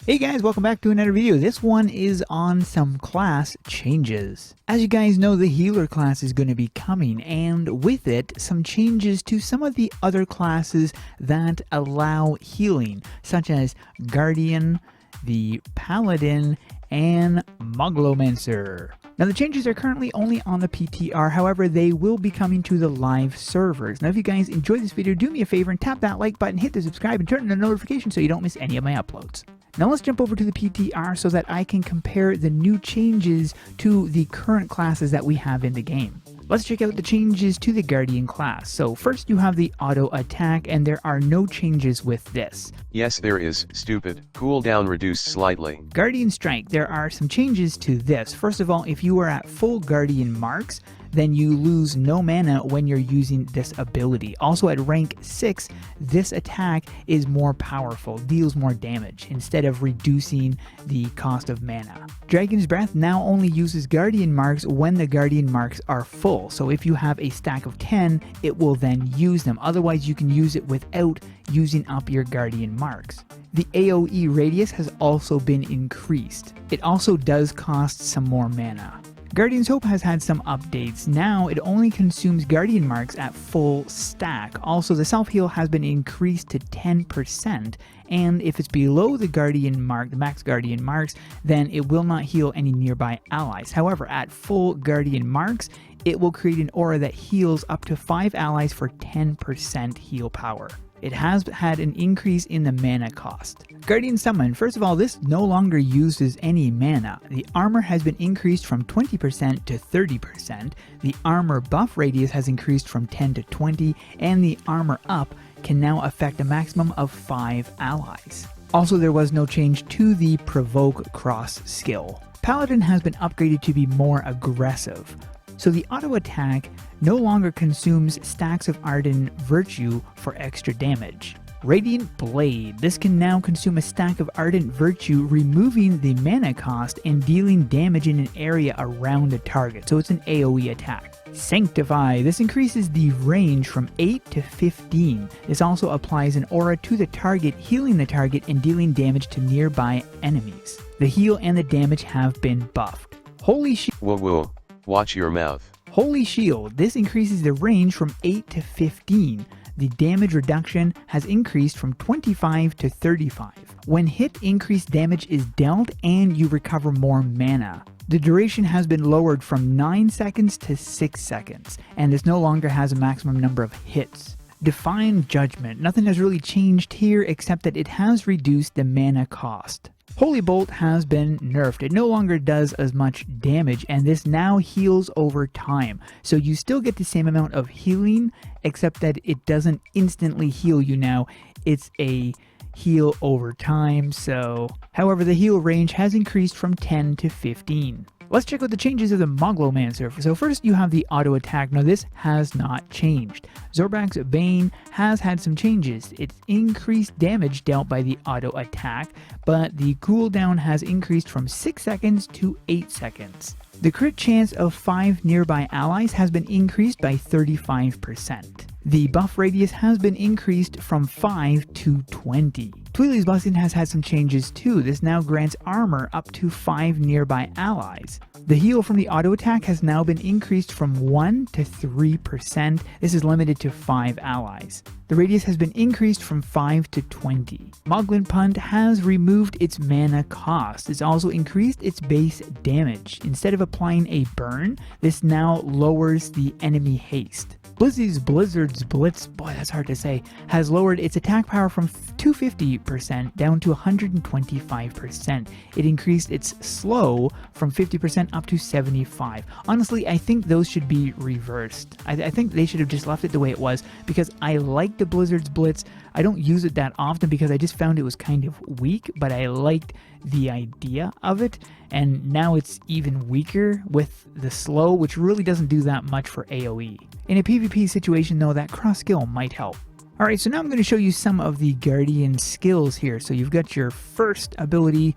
Hey guys, welcome back to another video. This one is on some class changes. As you guys know, the healer class is going to be coming, and with it, some changes to some of the other classes that allow healing, such as Guardian, the Paladin, and Moglomancer. Now the changes are currently only on the PTR, however they will be coming to the live servers. Now if you guys enjoyed this video, do me a favor and tap that like button, hit the subscribe, and turn on the notification so you don't miss any of my uploads. Now let's jump over to the PTR so that I can compare the new changes to the current classes that we have in the game. Let's check out the changes to the Guardian class. So first you have the auto attack, and there are no changes with this. Yes, there is, stupid. Cooldown reduced slightly. Guardian Strike, there are some changes to this. First of all, if you are at full Guardian marks, then you lose no mana when you're using this ability. Also at rank 6, this attack is more powerful, deals more damage, instead of reducing the cost of mana. Dragon's Breath now only uses Guardian marks when the Guardian marks are full. So if you have a stack of 10, it will then use them. Otherwise you can use it without using up your Guardian marks. The AoE radius has also been increased. It also does cost some more mana. Guardian's Hope has had some updates. Now it only consumes Guardian marks at full stack. Also the self-heal has been increased to 10%, and if it's below the Guardian mark, the max Guardian marks, then it will not heal any nearby allies. However, at full Guardian marks, it will create an aura that heals up to 5 allies for 10% heal power. It has had an increase in the mana cost. Guardian Summon, first of all, this no longer uses any mana. The armor has been increased from 20% to 30%. The armor buff radius has increased from 10 to 20, and the armor up can now affect a maximum of 5 allies. Also, there was no change to the Provoke Cross skill. Paladin has been upgraded to be more aggressive. So the auto attack no longer consumes stacks of Ardent Virtue for extra damage. Radiant Blade, this can now consume a stack of Ardent Virtue, removing the mana cost and dealing damage in an area around a target, so it's an AoE attack. Sanctify, this increases the range from 8 to 15. This also applies an aura to the target, healing the target and dealing damage to nearby enemies. The heal and the damage have been buffed. Holy Shield. Whoa, watch your mouth. Holy Shield, this increases the range from 8 to 15. The damage reduction has increased from 25 to 35. When hit, increased damage is dealt and you recover more mana. The duration has been lowered from 9 seconds to 6 seconds, and this no longer has a maximum number of hits. Divine Judgment, nothing has really changed here except that it has reduced the mana cost. Holy Bolt has been nerfed. It no longer does as much damage, and this now heals over time. So you still get the same amount of healing, except that it doesn't instantly heal you now. It's a heal over time. So, however, the heal range has increased from 10 to 15. Let's check out the changes of the Moglomancer. So first you have the auto attack. Now this has not changed. Zorbak's Bane has had some changes. It's increased damage dealt by the auto attack, but the cooldown has increased from 6 seconds to 8 seconds. The crit chance of 5 nearby allies has been increased by 35%. The buff radius has been increased from 5 to 20. Tweely's Blessing has had some changes too. This now grants armor up to 5 nearby allies. The heal from the auto attack has now been increased from 1 to 3%. This is limited to 5 allies. The radius has been increased from 5 to 20. Moglin Punt has removed its mana cost. It's also increased its base damage. Instead of applying a burn, this now lowers the enemy haste. Blizzard's Blitz, boy that's hard to say, has lowered its attack power from 250% down to 125%. It increased its slow from 50% up to 75%. Honestly, I think those should be reversed. I think they should have just left it the way it was, because I like the Blizzard's Blitz. I don't use it that often because I just found it was kind of weak, but I liked the idea of it, and now it's even weaker with the slow, which really doesn't do that much for AoE. In a PvP situation though, that cross skill might help. Alright, so now I'm going to show you some of the Guardian skills here. So you've got your first ability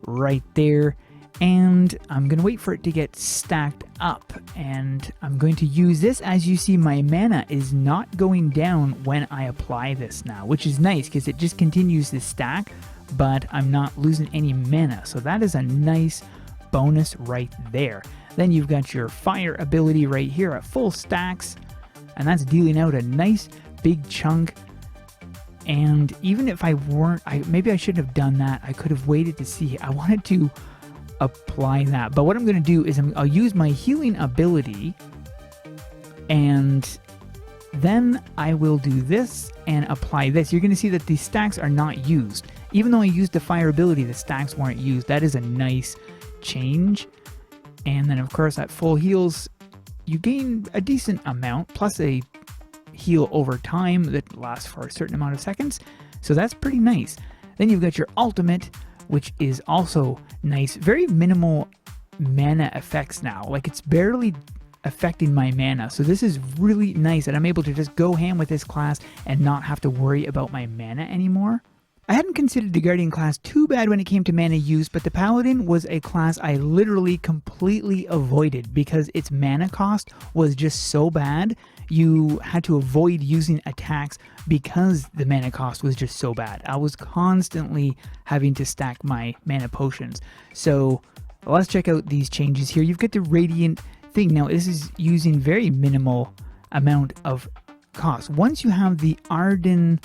right there, and I'm going to wait for it to get stacked up, and I'm going to use this. As you see, my mana is not going down when I apply this now, which is nice because it just continues to stack but I'm not losing any mana. So that is a nice bonus right there. Then you've got your fire ability right here at full stacks, and that's dealing out a nice big chunk. And even if I weren't, maybe I shouldn't have done that. I could have waited to see. I wanted to apply that. But what I'm going to do is I'll use my healing ability, and then I will do this and apply this. You're going to see that the stacks are not used. Even though I used the fire ability, the stacks weren't used. That is a nice change. And then, of course, at full heals, you gain a decent amount, plus a heal over time that lasts for a certain amount of seconds. So that's pretty nice. Then you've got your ultimate, which is also nice. Very minimal mana effects now. Like, it's barely affecting my mana. So this is really nice, and I'm able to just go ham with this class and not have to worry about my mana anymore. I hadn't considered the Guardian class too bad when it came to mana use, but the Paladin was a class I literally completely avoided because its mana cost was just so bad. You had to avoid using attacks because the mana cost was just so bad. I was constantly having to stack my mana potions. So let's check out these changes here. You've got the Radiant thing. Now this is using very minimal amount of cost. Once you have the Arden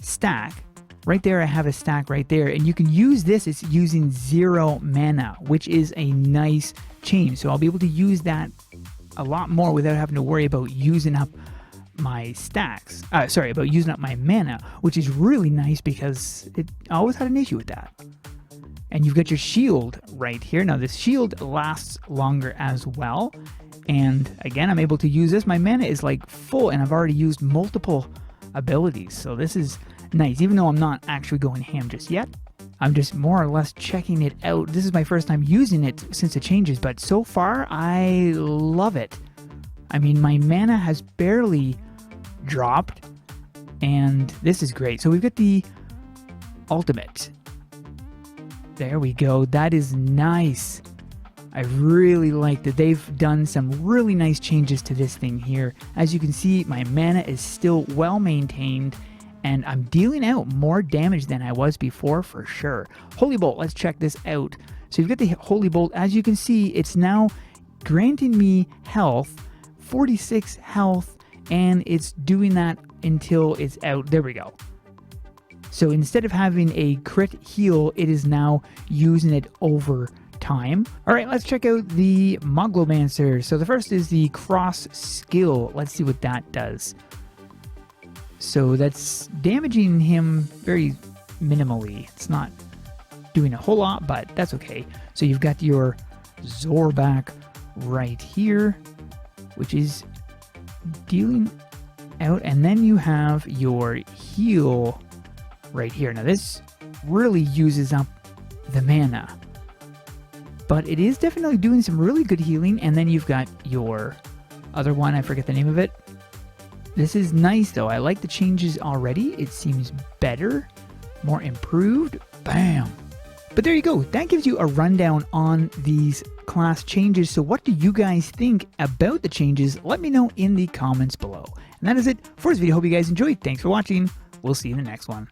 stack, right there I have a stack right there, and you can use this. It's using 0 mana, which is a nice change. So I'll be able to use that a lot more without having to worry about using up my stacks. About using up my mana, which is really nice because I always had an issue with that. And you've got your shield right here. Now this shield lasts longer as well. And again, I'm able to use this. My mana is like full, and I've already used multiple abilities. So this is nice, even though I'm not actually going ham just yet. I'm just more or less checking it out. This is my first time using it since the changes, but so far I love it. I mean, my mana has barely dropped, and this is great. So we've got the ultimate. There we go. That is nice. I really like that they've done some really nice changes to this thing here. As you can see, my mana is still well maintained, and I'm dealing out more damage than I was before for sure. Holy Bolt, let's check this out. So you've got the Holy Bolt. As you can see, it's now granting me health, 46 health, and it's doing that until it's out. There we go. So instead of having a crit heal, it is now using it over time. All right, let's check out the Moglomancer. So the first is the cross skill. Let's see what that does. So that's damaging him very minimally. It's not doing a whole lot, but that's okay. So you've got your Zorback right here, which is dealing out, and then you have your heal right here. Now this really uses up the mana, but it is definitely doing some really good healing. And then you've got your other one, I forget the name of it. This is nice though. I like the changes already. It seems better, more improved. Bam. But there you go. That gives you a rundown on these class changes. So what do you guys think about the changes? Let me know in the comments below. And that is it for this video. Hope you guys enjoyed. Thanks for watching. We'll see you in the next one.